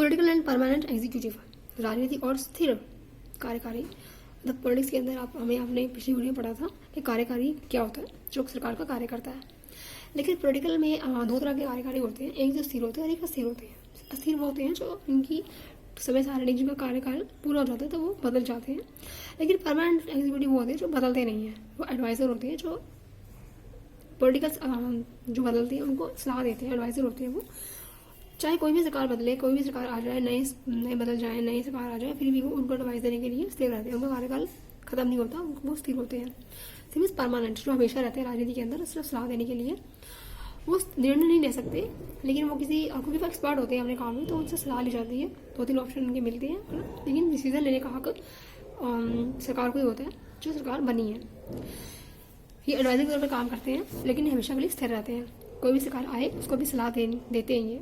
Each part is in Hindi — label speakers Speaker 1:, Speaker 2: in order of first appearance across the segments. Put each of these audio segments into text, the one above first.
Speaker 1: पॉलिटिकल एंड परमानेंट एग्जीक्यूटिव, राजनीतिक और स्थिर कार्यकारी। मतलब पॉलिटिक्स के अंदर हमें आपने पिछली वीडियो पढ़ा था कि कार्यकारी क्या होता है, जो सरकार का कार्य करता है। लेकिन पॉलिटिकल में दो तरह के कार्यकारी होते हैं, एक जो स्थिर होते हैं और एक अस्थिर होते हैं। अस्थिर वो होते हैं जो इनकी समय सारणी जिनका कार्यकाल पूरा हो जाता है तो वो बदल जाते हैं। लेकिन परमानेंट एग्जीक्यूटिव वो होते हैं जो बदलते नहीं हैं, वो एडवाइजर होते हैं, जो पॉलिटिकल जो बदलते हैं उनको सलाह देते हैं, एडवाइजर होते हैं वो। चाहे कोई भी सरकार बदले, कोई भी सरकार आ जाए, नए बदल जाए, नई सरकार आ जाए, फिर भी वो उनको एडवाइस देने के लिए स्थिर रहते हैं, उनका कार्यकाल खत्म नहीं होता, वो स्थिर होते हैं। मीन्स परमानेंट जो हमेशा रहते हैं राजनीति के अंदर, सिर्फ सलाह देने के लिए। वो निर्णय नहीं ले सकते, लेकिन वो क्योंकि वो एक्सपर्ट होते हैं अपने काम में, तो उनसे सलाह ली जाती है, 2-3 ऑप्शन उनके मिलते हैं, लेकिन डिसीजन लेने का हक सरकार को ही होता है जो सरकार बनी है। ये एडवाइजर के तौर पर काम करते हैं, लेकिन हमेशा के लिए स्थिर रहते हैं। कोई भी सरकार आए उसको भी सलाह देते हैं ये।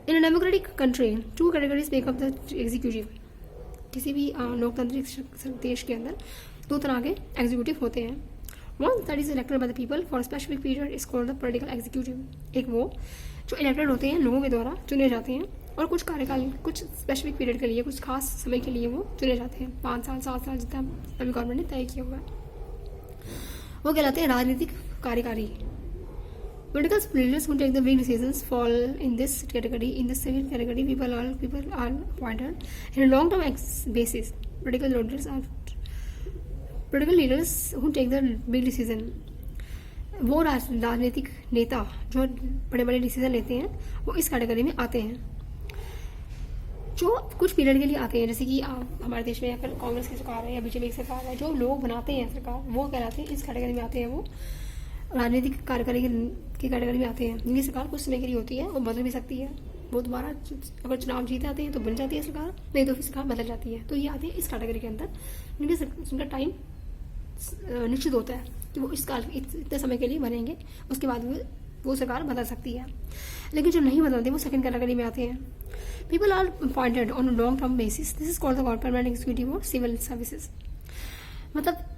Speaker 1: In democratic country 2 categories make up the executive. किसी भी लोकतांत्रिक देश के अंदर 2 तरह के एग्जीक्यूटिव होते हैं। One that is elected by the people for specific period is called the political executive. एक वो जो इलेक्टेड होते हैं, लोगों के द्वारा चुने जाते हैं, और कुछ कार्यकाल, कुछ स्पेसिफिक पीरियड के लिए, कुछ खास समय के लिए वो चुने जाते हैं, 5 साल 7 साल जितना अभी गवर्नमेंट ने तय किया हुआ है, वो कहलाते हैं राजनीतिक कार्यकारी। Political leaders who take the big decisions fall in this category. In the civil category, people are appointed in a long-term basis. Political leaders who take the big decision. वो राजनीतिक नेता जो बड़े बड़े डिसीजन लेते हैं, वो इस कैटेगरी में आते हैं, जो कुछ पीरियड के लिए आते हैं। जैसे कि हमारे देश में अगर कांग्रेस की सरकार है या बीजेपी की सरकार है, जो लोग बनाते हैं सरकार, वो कहलाते हैं, इस कैटेगरी में आते हैं। वो राजनीतिक कार्यकारी की कैटेगरी में आते हैं। इनकी सरकार कुछ समय के लिए होती है, वो बदल भी सकती है। वो दोबारा अगर चुनाव जीत आते हैं तो बन जाती है सरकार, नहीं तो फिर सरकार बदल जाती है। तो ये आते हैं इस कैटेगरी के अंदर, उनका टाइम निश्चित होता है कि वो इतने समय के लिए बनेंगे, उसके बाद वो सरकार बदल सकती है। लेकिन जो नहीं बदलते वो सेकंड कैटेगरी में आते हैं। People are appointed on long term basis. This is called the permanent executive और सिविल सर्विसेज। मतलब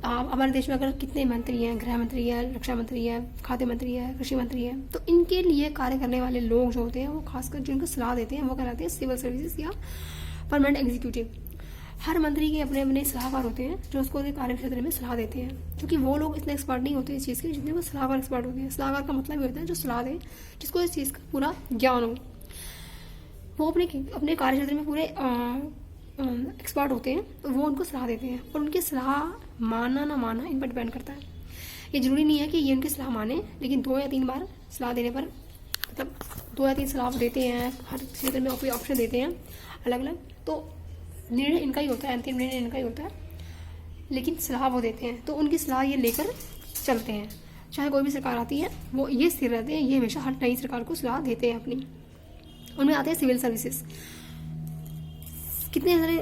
Speaker 1: हमारे देश में अगर कितने मंत्री हैं, गृह मंत्री है, रक्षा मंत्री है, खाद्य मंत्री है, कृषि मंत्री है, तो इनके लिए कार्य करने वाले लोग जो होते हैं, वो खासकर जिनको सलाह देते हैं, वो कहलाते हैं सिविल सर्विसेज या परमानेंट एग्जीक्यूटिव। हर मंत्री के अपने अपने सलाहकार होते हैं जो उसको कार्य क्षेत्र में सलाह देते हैं, क्योंकि वो लोग इतने एक्सपर्ट नहीं होते इस चीज़ के जितने वो सलाहकार एक्सपर्ट होते हैं। सलाहकार का मतलब ये होता है जो सलाह दे, जिसको इस चीज़ का पूरा ज्ञान हो। वो अपने कार्य क्षेत्र में पूरे एक्सपर्ट होते हैं, तो वो उनको सलाह देते हैं, और उनकी सलाह मानना ना मानना इन पर डिपेंड करता है। ये जरूरी नहीं है कि ये उनकी सलाह माने, लेकिन 2 या 3 बार सलाह देने पर, मतलब 2 या 3 सलाह देते हैं, हर क्षेत्र में कोई ऑप्शन देते हैं अलग अलग, तो निर्णय इनका ही होता है, अंतिम निर्णय इनका ही होता है, लेकिन सलाह वो देते हैं। तो उनकी सलाह ये लेकर चलते हैं। चाहे कोई भी सरकार आती है, वो ये स्थिर रहते हैं, ये हमेशा हर नई सरकार को सलाह देते हैं अपनी। उनमें आते हैं सिविल सर्विसेज। कितने सारे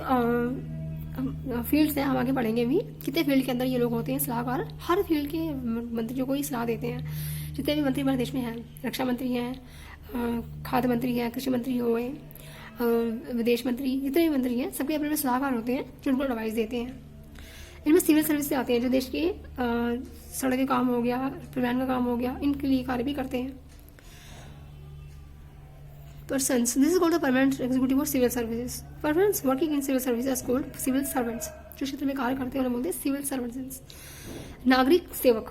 Speaker 1: फील्ड्स हैं, हम आगे पढ़ेंगे भी, कितने फील्ड के अंदर ये लोग होते हैं सलाहकार। हर फील्ड के मंत्रियों को ही सलाह देते हैं। जितने भी मंत्री हमारे देश में हैं, रक्षा मंत्री हैं, खाद्य मंत्री हैं, कृषि मंत्री हुए, विदेश मंत्री, जितने भी मंत्री हैं, सबके अपने अपने सलाहकार होते हैं जो उनको एडवाइस देते हैं। इनमें सिविल सर्विस से आते हैं, जो देश के सड़क के काम हो गया, परिवहन का काम हो गया, इनके लिए कार्य भी करते हैं। Persons. This is called the permanent executive or civil services. Persons working in civil services are called civil servants. जो क्षेत्र में कार्य करते हैं उन्हें बोलते हैं सिविल सर्वेंट्स। नागरिक सेवक।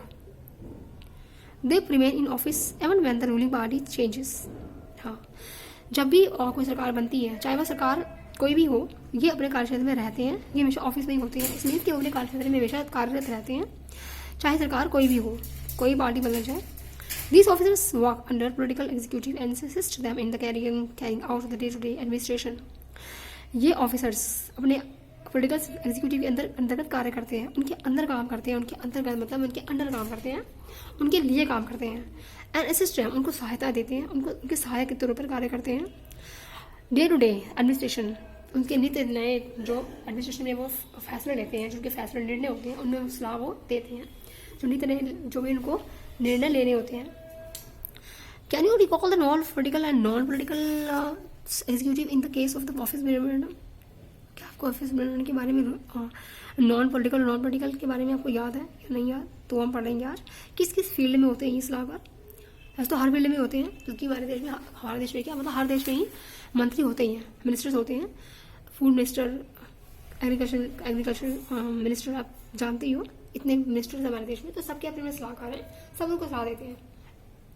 Speaker 1: They remain in office even when the ruling party changes. हाँ, जब भी कोई सरकार बनती है, चाहे वह सरकार कोई भी हो, ये अपने कार्यक्षेत्र में रहते हैं, ये हमेशा ऑफिस में ही होते हैं, इसलिए कि अपने कार्यक्षेत्र में हमेशा कार्यरत रहते हैं, चाहे सरकार कोई भी हो, कोई पार्टी बदल जाए। These officers work under political executive and assist them in the carrying out the day-to-day administration. ये ऑफिसर्स अपने पॉलिटिकल एग्जीक्यूटिव के अंतर्गत कार्य करते हैं, उनके अंदर काम करते हैं, उनके अंतर्गत मतलब उनके अंडर काम करते हैं, उनके लिए काम करते हैं। एंड असिस्ट them, उनको सहायता देते हैं, उनके सहायक के तौर पर कार्य करते हैं। डे टू डे एडमिनिस्ट्रेशन, उनके नित्य नए जो एडमिनिस्ट्रेशन में वो फैसले लेते हैं, जो उनके फैसले निर्णय होते हैं, उनमें सलाह वो देते हैं, जो नित्य नए जो भी उनको निर्णय लेने होते हैं। Can you recall the non political and non political executive in the case of the office memorandum? क्या आपको ऑफिस मेमोरेंडम के बारे में, नॉन पॉलिटिकल के बारे में आपको याद है या नहीं याद? तो हम पढ़ेंगे आज किस किस फील्ड में होते हैं ये सलाहकार। ऐसे तो हर फील्ड में होते हैं, क्योंकि हमारे देश में क्या मतलब हर देश में ही मंत्री होते ही हैं, मिनिस्टर्स होते हैं। फूड मिनिस्टर, एग्रीकल्चर मिनिस्टर, आप जानते ही हो, इतने मिनिस्टर्स हमारे देश में, तो सबके अपने सलाहकार हैं, सब उनको सलाह देते हैं,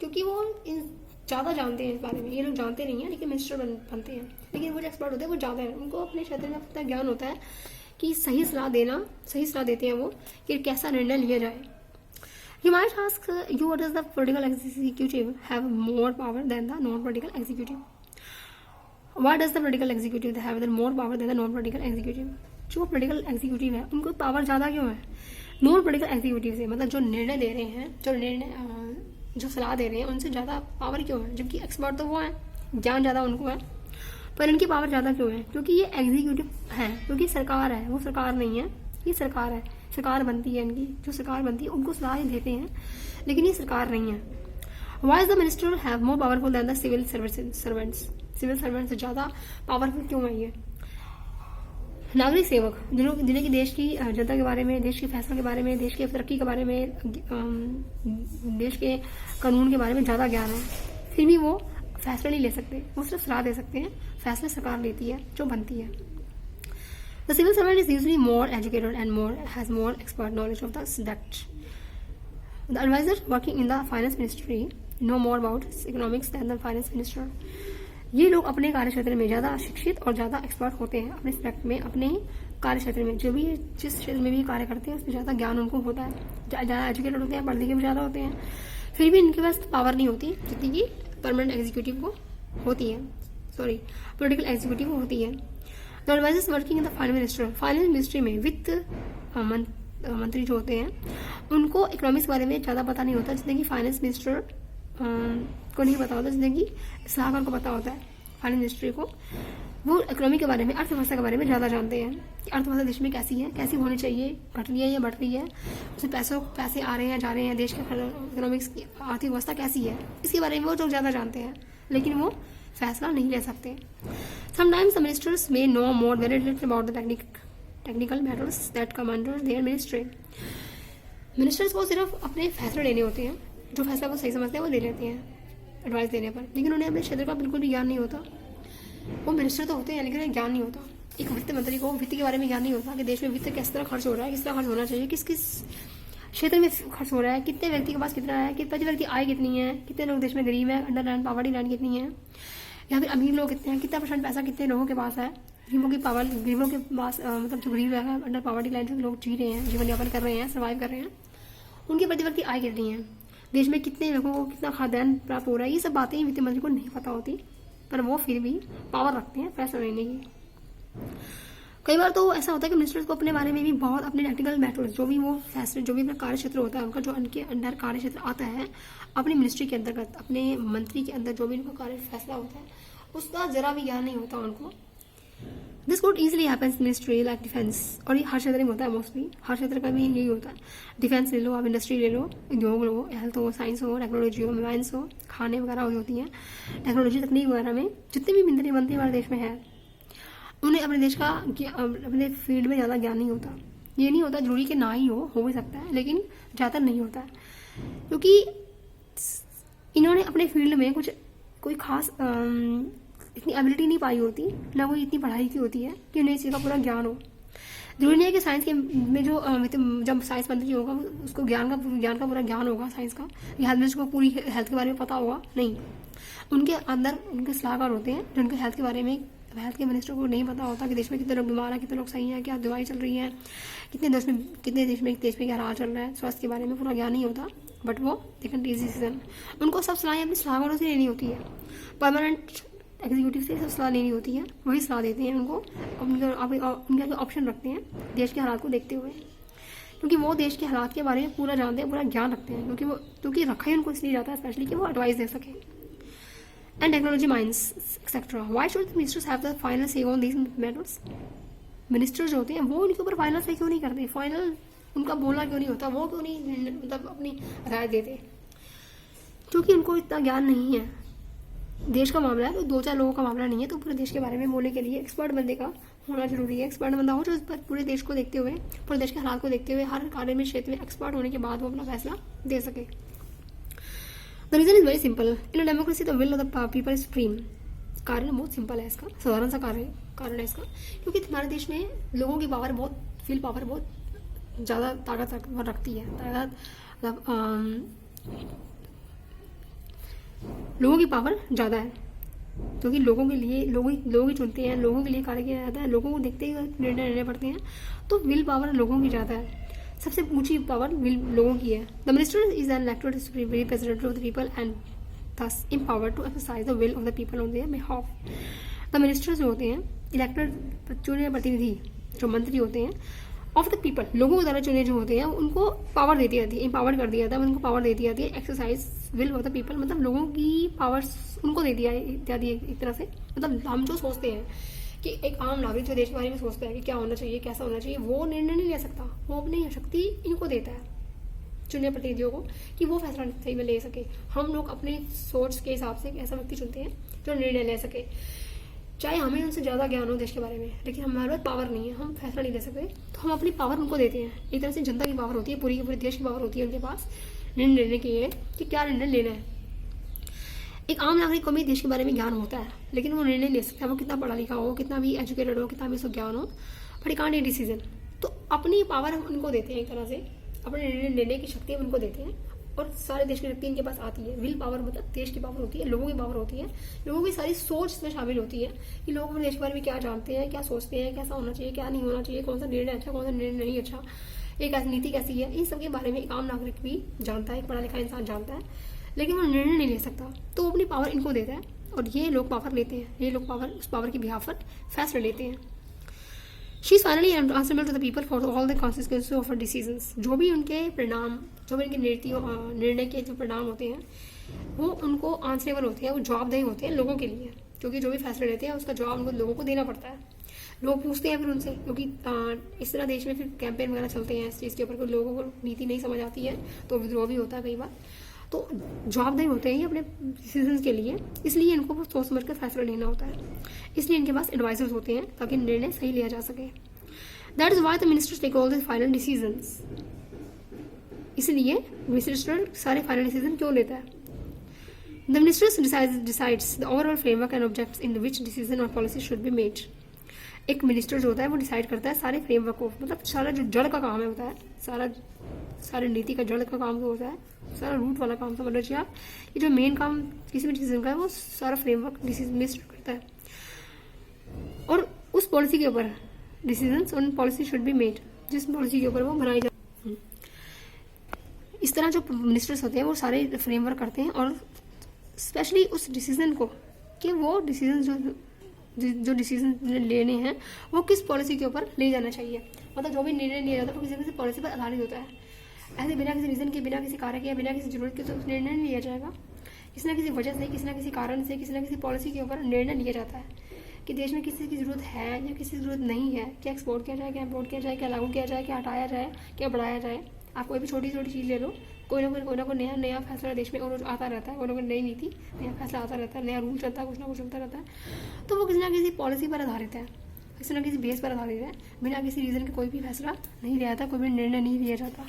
Speaker 1: क्योंकि वो ज़्यादा जानते हैं इस बारे में। ये लोग जानते नहीं हैं लेकिन मिनिस्टर बनते हैं, लेकिन वो जो एक्सपर्ट होते हैं वो ज़्यादा है, उनको अपने क्षेत्र में अपना ज्ञान होता है कि सही सलाह देते हैं वो कि कैसा निर्णय लिया जाए। You might ask you, what does the political executive have more power than the non-political executive? Why does the political executive have more power than the non-political executive? जो political executive है उनको पावर ज़्यादा क्यों है non-political executive से? मतलब जो निर्णय दे रहे हैं, जो सलाह दे रहे हैं, उनसे ज़्यादा पावर क्यों है? जबकि एक्सपर्ट तो वो है, ज्ञान ज़्यादा उनको है, पर इनकी पावर ज़्यादा क्यों है? क्योंकि ये एग्जीक्यूटिव है, क्योंकि सरकार है, वो सरकार नहीं है, ये सरकार है। सरकार बनती है इनकी, जो सरकार बनती है उनको सलाह देते हैं, लेकिन ये सरकार नहीं है। Why is the minister have more powerful than the civil servants? Civil servant से ज़्यादा पावरफुल क्यों है ये? नागरिक सेवक, जिन्हें की देश की जनता के बारे में, देश के फैसलों के बारे में, देश के तरक्की के बारे में, देश के कानून के बारे में ज़्यादा ज्ञान है, फिर भी वो फैसला नहीं ले सकते, वो सिर्फ सलाह दे सकते हैं। फैसले सरकार लेती है जो बनती है। The civil servant is usually more educated and has more expert knowledge of the subject. The advisors working in the finance ministry know more about economics than the finance minister. ये लोग अपने कार्य क्षेत्र में ज़्यादा शिक्षित और ज़्यादा एक्सपर्ट होते हैं, अपने सब्जेक्ट में, अपने कार्य क्षेत्र में, जिस क्षेत्र में भी कार्य करते हैं उसमें ज़्यादा ज्ञान उनको होता है, ज़्यादा एजुकेटेड होते हैं, पढ़ लिखे भी ज़्यादा होते हैं, फिर भी इनके पास पावर नहीं होती जितनी कि परमानेंट एग्जीक्यूटिव को होती है, पॉलिटिकल एग्जीक्यूटिव को होती है। The advisers working in the finance ministry में वित्त मंत्री जो होते हैं उनको इकोनॉमिक्स के बारे में ज़्यादा पता नहीं होता, जितने कि फाइनेंस मिनिस्टर को नहीं पता होता, जितने कि सलाहकार को पता होता है। फाइनेंस मिनिस्ट्री को वो इकोनॉमी के बारे में, अर्थव्यवस्था के बारे में ज़्यादा जानते हैं कि अर्थव्यवस्था देश में कैसी है, कैसी होनी चाहिए, घट रही है या बढ़ रही है, उसमें पैसे आ रहे हैं जा रहे हैं, देश का इकोनॉमिक्स की आर्थिक व्यवस्था कैसी है, इसके बारे में वो लोग ज़्यादा जानते हैं, लेकिन वो फैसला नहीं ले सकते। Sometimes the ministers may know more very little about the technical matters that come under their ministry. Ministers को सिर्फ अपने फैसले लेने होते हैं, जो फैसला वो सही समझते हैं वो ले लेते हैं एडवाइस देने पर, लेकिन उन्हें अपने क्षेत्र का बिल्कुल भी ज्ञान नहीं होता। वो मिनिस्टर तो होते हैं लेकिन उन्हें ज्ञान नहीं होता। एक वित्त मंत्री को वित्त के बारे में ज्ञान नहीं होता कि देश में वित्त किस तरह खर्च हो रहा है, किस तरह खर्च होना चाहिए, किस किस क्षेत्र में खर्च हो रहा है, कितने व्यक्ति के पास कितना है, प्रति व्यक्ति आय कितनी है, कितने लोग देश में गरीब है, अंडर लाइन पॉवर्टी लाइन कितनी है, या फिर अमीर लोग कितने हैं, कितना % पैसा कितने लोगों के पास है, गरीबों के पास मतलब जो गरीब है, अंडर पॉवर्टी लाइन जो लोग जी रहे हैं, जीवन यापन कर रहे हैं, सर्वाइव कर रहे हैं, उनकी प्रति व्यक्ति आय कितनी है, देश में कितने लोगों को कितना खाद्यान्न प्राप्त हो रहा है, ये सब बातें वित्त मंत्री को नहीं पता होती, पर वो फिर भी पावर रखते हैं फैसला लेने की। कई बार तो ऐसा होता है कि मिनिस्टर्स को अपने बारे में भी बहुत अपने टेक्निकल मैटर्स, जो भी वो फैसले, जो भी अपना कार्य क्षेत्र होता है उनका, जो उनके अंडर कार्य क्षेत्र आता है, अपनी मिनिस्ट्री के अंतर्गत, अपने मंत्री के अंदर जो भी उनका कार्य फैसला होता है उसका जरा भी ज्ञान नहीं होता उनको। This could easily happens ministry like defence, और ये हर क्षेत्र में होता है, मोस्टली हर क्षेत्र का भी यही होता है। डिफेंस ले लो आप, इंडस्ट्री ले लो, उद्योग लो, हेल्थ हो, साइंस हो, टेक्नोलॉजी हो, माइंस हो, खाने वगैरह होती हैं, टेक्नोलॉजी तकनीक वगैरह में जितनी भी मंत्री बनती हमारे देश में है, उन्हें अपने देश का अपने फील्ड में ज़्यादा ज्ञान नहीं होता। ये नहीं होता जरूरी कि ना ही हो भी सकता है, लेकिन ज़्यादातर नहीं होता है, क्योंकि इन्होंने अपने फील्ड में कोई खास इतनी एबिलिटी नहीं पाई होती, ना कोई इतनी पढ़ाई की होती है कि उन्हें इस चीज़ का पूरा ज्ञान हो। जरूरी नहीं है कि साइंस के में जो जब साइंस मंत्री होगा उसको ज्ञान का पूरा ज्ञान होगा साइंस का, या हेल्थ मिनिस्टर को पूरी हेल्थ के बारे में पता होगा, नहीं। उनके अंदर उनके सलाहकार होते हैं जिनके हेल्थ के बारे में, हेल्थ के मिनिस्टर को नहीं पता होता कि देश में कितने लोग बीमार हैं, कितने लोग सही हैं, क्या दवाई चल रही है, कितने देश में क्या राह चल रहा है, स्वास्थ्य के बारे में पूरा ज्ञान नहीं होता, बट वो टेकन डिसीजन। उनको सब सलाहें अपने सलाहकारों से लेनी होती है, परमानेंट एग्जीक्यूटिव से सब सलाह लेनी होती है, वही सलाह देते हैं उनको, उनके ऑप्शन रखते हैं देश के हालात को देखते हुए, क्योंकि वो देश के हालात के बारे में पूरा जानते हैं, पूरा ज्ञान रखते हैं, क्योंकि रखा ही उनको इसलिए जाता है स्पेशली कि वो एडवाइस दे सकें। And technology minds, etc. Why should the ministers have the final say on these matters? Minister जो होते हैं वो उनके ऊपर फाइनल से क्यों नहीं करते, फाइनल उनका बोलना क्यों नहीं होता, वो क्यों नहीं मतलब अपनी राय देते, क्योंकि उनको इतना ज्ञान नहीं है। देश का मामला है तो 2-4 लोगों का मामला नहीं है, तो पूरे देश के बारे में बोलने के लिए एक्सपर्ट बंदे का होना जरूरी है। एक्सपर्ट बंदा हो जो पूरे देश को देखते हुए, पूरे देश के हालात को देखते हुए, हर कार्य में क्षेत्र में एक्सपर्ट होने के बाद वो अपना फैसला दे सके। The reason is very simple, in a democracy the will of the people is supreme. कारण बहुत सिंपल है इसका, साधारण सा कारण है इसका, क्योंकि हमारे देश में लोगों की पावर बहुत, विल पावर बहुत ज़्यादा ताकत रखती है। लोगों की पावर ज़्यादा है, क्योंकि लोगों के लिए लोग ही चुनते हैं, लोगों के लिए कार्य किया जाता है, लोगों को देखते ही निर्णय लेने पड़ते हैं, तो विल पावर लोगों की ज़्यादा है। सबसे ऊंची पावर विल लोगों की है। The minister is an elected representative of the people and thus empowered to exercise the will of the people on their behalf. The ministers जो होते हैं इलेक्टेड चुने प्रतिनिधि, जो मंत्री होते हैं, ऑफ द पीपल लोगों के द्वारा चुने जो होते हैं, उनको पावर दे दी जाती है, एम्पावर कर दिया जाता है, उनको पावर दे दी जाती है, exercise will of the people, मतलब लोगों की पावर्स उनको दे दिया जाती है एक तरह से। मतलब हम जो सोचते हैं कि एक आम नागरिक जो देश के बारे में सोचता है कि क्या होना चाहिए, कैसा होना चाहिए, वो निर्णय नहीं ले सकता, वो अपनी शक्ति इनको देता है, चुने प्रतिनिधियों को, कि वो फैसला सही में ले सके। हम लोग अपनी सोच के हिसाब से एक ऐसा व्यक्ति चुनते हैं जो निर्णय ले सके, चाहे हमें उनसे ज़्यादा ज्ञान हो देश के बारे में, लेकिन हमारे पास पावर नहीं है, हम फैसला नहीं ले सकते, तो हम अपनी पावर उनको देते हैं। एक तरह से जनता की पावर होती है, पूरी की पूरी देश की पावर होती है उनके पास निर्णय लेने के लिए कि क्या निर्णय लेना है। एक आम नागरिक को भी देश के बारे में ज्ञान होता है, लेकिन वो निर्णय ले सकता है, वो कितना पढ़ा लिखा हो, कितना भी एजुकेटेड हो, कितना भी उसको ज्ञान हो, but he can't take decision. तो अपनी पावर हम उनको देते हैं, एक तरह से अपने निर्णय लेने की शक्ति हम उनको देते हैं, और सारे देश की शक्ति इनके पास आती है। विल पावर मतलब देश की पावर होती है, लोगों की पावर होती है, लोगों की सारी सोच इसमें शामिल होती है कि लोग अपने देश के बारे में क्या जानते हैं, क्या सोचते हैं, कैसा होना चाहिए, क्या नहीं होना चाहिए, कौन सा निर्णय अच्छा, कौन सा निर्णय नहीं अच्छा, एक नीति कैसी है, इन सब के बारे में एक आम नागरिक भी जानता है, एक पढ़ा लिखा इंसान जानता है, लेकिन वो निर्णय नहीं ले सकता, तो वो अपनी पावर इनको देता है, और ये लोग पावर लेते हैं, ये लोग पावर उस पावर की बिहाफ पर फैसले लेते हैं। She is finally answerable to the people for all the consequences of her decisions. जो भी उनके परिणाम, जो भी उनके निर्णय के जो परिणाम होते हैं, वो उनको आंसरेबल होते हैं, वो जवाबदेही होते हैं लोगों के लिए, क्योंकि जो भी फैसले लेते हैं उसका जवाब उनको लोगों को देना पड़ता है। लोग पूछते हैं फिर उनसे, क्योंकि इस तरह देश में फिर कैंपेन वगैरह चलते हैं इस चीज़ के ऊपर, कोई लोगों को नीति नहीं समझ आती है तो विद्रोह भी होता है कई बार, तो जवाबदेही होते हैं अपने डिसीजन के लिए, इसलिए इनको सोच समझ कर फैसला लेना होता है, इसलिए इनके पास एडवाइजर्स होते हैं ताकि निर्णय सही लिया जा सके। That is why the ministers take all the final decisions. इसलिए मिनिस्टर सारे फाइनल डिसीजन क्यों लेता है? The ministers decides the overall framework and objects in which decision और पॉलिसी शुड बी मेड। एक मिनिस्टर जो होता है वो डिसाइड करता है सारे फ्रेमवर्क को, मतलब सारा जो जड़ का काम है होता है, सारे नीति का जड़ का काम जो होता है, सारा रूट वाला काम समझ लीजिए आप, ये जो मेन काम किसी भी डिसीजन का है वो सारा फ्रेमवर्क मिनिस्टर करता है, और उस पॉलिसी के ऊपर decisions on policy should be made, जिस पॉलिसी के ऊपर वो बनाई जाए। इस तरह जो मिनिस्टर्स होते हैं वो सारे फ्रेमवर्क करते हैं, और स्पेशली उस डिसीजन को कि वो डिसीजन जो डिसीजन लेने हैं वो किस पॉलिसी के ऊपर ले जाना चाहिए, मतलब जो भी निर्णय लिया जाता है वो किसी किसी पॉलिसी पर आधारित होता है। ऐसे बिना किसी रीजन के, बिना किसी कार्य के, बिना किसी जरूरत के तो निर्णय नहीं लिया जाएगा, किसी न किसी वजह से, किसी न किसी कारण से, किसी न किसी पॉलिसी के ऊपर निर्णय लिया जाता है कि देश में किसी की जरूरत है या किसी की जरूरत नहीं है, क्या एक्सपोर्ट किया जाए, क्या इम्पोर्ट किया जाए, क्या लागू किया जाए, क्या हटाया जाए, क्या बढ़ाया जाए। आप कोई भी छोटी छोटी चीज़ ले लो, कोई ना कोई नया फैसला देश में और आता रहता है, कोई ना कोई नई नीति, नया फैसला आता रहता है, नया रूल चलता है, कुछ ना कुछ चलता रहता है, तो वो किसी ना किसी पॉलिसी पर आधारित है, किसी न किसी बेस पर आधारित है, बिना किसी रीजन के कोई भी फैसला नहीं लिया जाता, कोई भी निर्णय नहीं लिया जाता।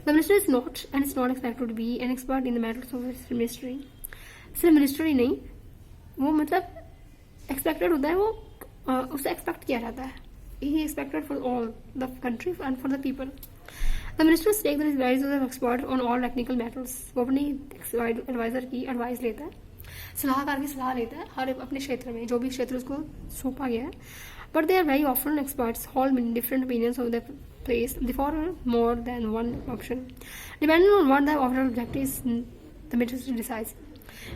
Speaker 1: The minister is not and is not expected to be an expert in the matters of ministry. सिर्फ मिनिस्टर ही नहीं, वो मतलब एक्सपेक्टेड होता है, वो उससे एक्सपेक्ट किया जाता है, ही expected for all the country and for the people. The ministers take the advice of expert on all technical matters. वो अपनी एडवाइजर की एडवाइस लेता है, सलाहकार की सलाह लेता है हर अपने क्षेत्र में, जो भी क्षेत्र उसको सौंपा गया है। But they are very often experts hold different opinions of the place before more than one option depending on what the overall objective is the minister decides.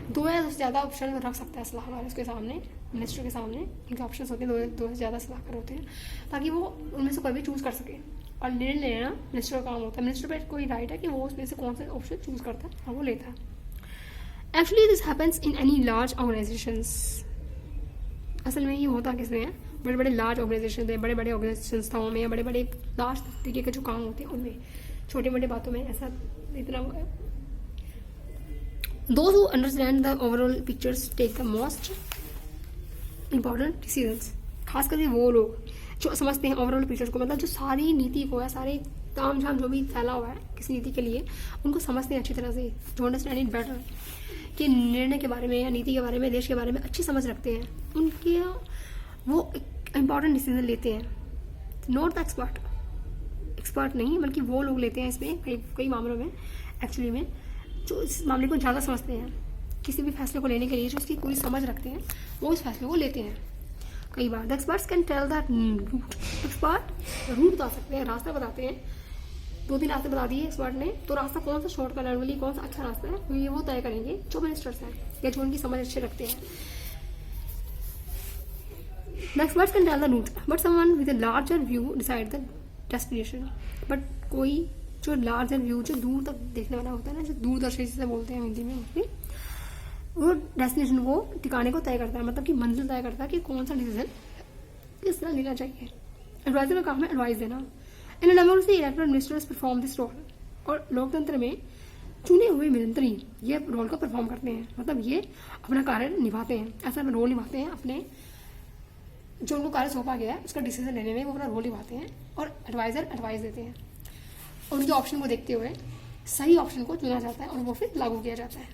Speaker 1: दो या उससे ज़्यादा ऑप्शन रख सकता है सलाहकार उसके सामने, मिनिस्टर के सामने, इनके ऑप्शन होते हैं, दो से ज़्यादा सलाहकार होते हैं, ताकि वो उनमें से कोई भी चूज़ कर सके, और निर्णय लेना मिनिस्टर का काम होता है। मिनिस्टर पर कोई राइट है कि वो उसमें से कौन सा ऑप्शन चूज़ करता है और वो लेता है। Actually this happens in any large organisations. असल में ये होता किसमें है, बड़े बड़े लार्ज ऑर्गेनाइजेशन है, बड़े बड़े संस्थाओं में, या बड़े बड़े लार्ज तरीके के जो काम होते हैं उनमें, छोटी मोटी बातों में ऐसा इतना। Those who understand the overall pictures take the most important decisions. खास करके वो लोग जो समझते हैं ओवरऑल पिक्चर को, मतलब जो सारी नीति को या सारे ताम झाम जो भी फैला हुआ है किसी नीति के लिए, उनको समझते हैं अच्छी तरह से, टू अंडरस्टैंड इट बेटर, कि निर्णय के बारे में या नीति के बारे में, देश के बारे में अच्छी समझ रखते हैं, उनके वो इंपॉर्टेंट डिसीजन लेते हैं। नॉट द एक्सपर्ट नहीं, बल्कि वो लोग लेते हैं इसमें कई मामलों में एक्चुअली में, जो इस मामले को ज़्यादा समझते हैं, किसी भी फैसले को लेने के लिए जो उसकी पूरी समझ रखते हैं, वो उस फैसले को लेते हैं। कई बार the experts can tell that route, expert route बता सकते हैं, रास्ता बताते हैं। 2-3 रास्ते बता दिए एक्सपर्ट ने, तो रास्ता कौन सा शॉर्टकट है, कौन सा अच्छा रास्ता है, ये वो तय करेंगे जो मिनिस्टर्स हैं या जो उनकी समझ अच्छे रखते हैं। The experts can tell the route, but someone with a larger view decide the destination. But कोई जो larger view, जो दूर तक देखने वाला होता है ना, जो दूरदर्शी जिसे बोलते हैं हिंदी में उसकी, वो डेस्टिनेशन को, ठिकाने को तय करता है, मतलब कि मंजिल तय करता है कि कौन सा डिसीजन किस तरह लेना चाहिए। एडवाइजर का काम है एडवाइस देना। In democracy elected ministers perform this role, और लोकतंत्र में चुने हुए मंत्री ये रोल को परफॉर्म करते हैं, मतलब ये अपना कार्य निभाते हैं, ऐसा रोल निभाते हैं अपने, जो उनको कार्य सौंपा गया है उसका डिसीजन लेने में वो अपना रोल निभाते हैं, और एडवाइजर एडवाइस देते हैं। उनके ऑप्शन को देखते हुए सही ऑप्शन को चुना जाता है और वो फिर लागू किया जाता है।